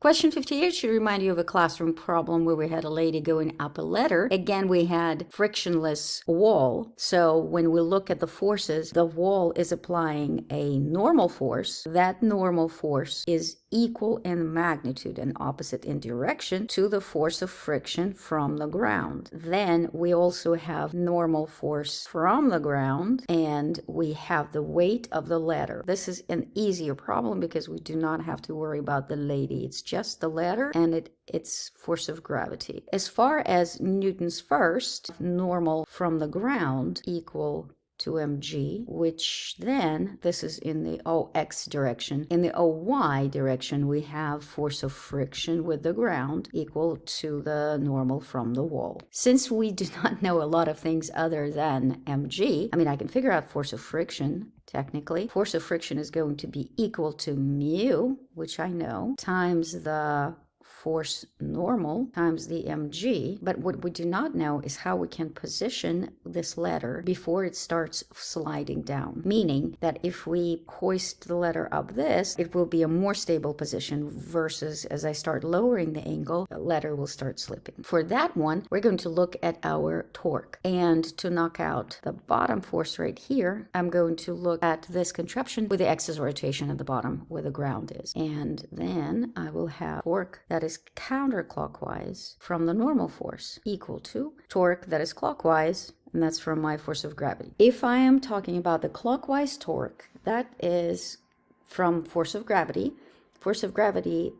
Question 58 should remind you of a classroom problem where we had a lady going up a ladder. Again, we had frictionless wall. So when we look at the forces, the wall is applying a normal force. That normal force is equal in magnitude and opposite in direction to the force of friction from the ground. Then we also have normal force from the ground, and we have the weight of the ladder. This is an easier problem because we do not have to worry about the lady. It's just the ladder and its force of gravity. As far as Newton's first, normal from the ground equal to mg, which then, this is in the OX direction. In the OY direction, we have force of friction with the ground equal to the normal from the wall. Since we do not know a lot of things other than mg, I can figure out force of friction. Technically, force of friction is going to be equal to mu, which I know, times the force normal times the mg. But what we do not know is how we can position this ladder before it starts sliding down. Meaning that if we hoist the ladder up this, it will be a more stable position versus as I start lowering the angle, the ladder will start slipping. For that one, we're going to look at our torque. And to knock out the bottom force right here, I'm going to look at this contraption with the axis of rotation at the bottom where the ground is. And then I will have torque that is counterclockwise from the normal force equal to torque that is clockwise, and that's from my force of gravity. If I am talking about the clockwise torque, that is from force of gravity. Force of gravity,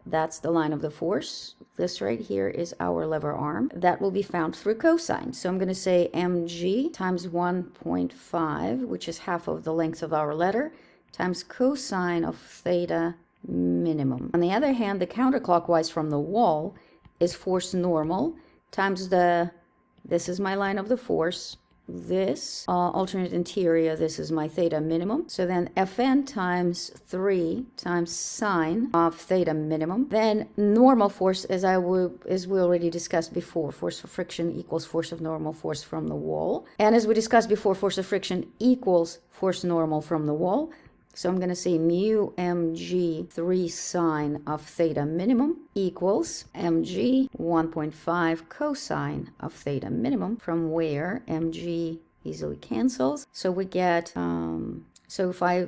that's the line of the force. This right here is our lever arm. That will be found through cosine. So I'm going to say mg times 1.5, which is half of the length of our letter, times cosine of theta minimum. On the other hand, the counterclockwise from the wall is force normal times this is my line of the force, this alternate interior, this is my theta minimum. So then Fn times 3 times sine of theta minimum. Then normal force, as we already discussed before, force of friction equals force of normal force from the wall. And as we discussed before, force of friction equals force normal from the wall. So I'm going to say mu mg 3 sine of theta minimum equals mg 1.5 cosine of theta minimum, from where mg easily cancels. So we get, so if I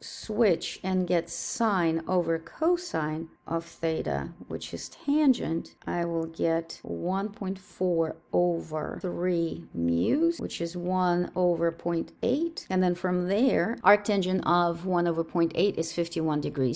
switch and get sine over cosine of theta, which is tangent, I will get 1.4 over 3 mu's, which is 1 over 0.8. And then from there, arctangent of 1 over 0.8 is 51 degrees.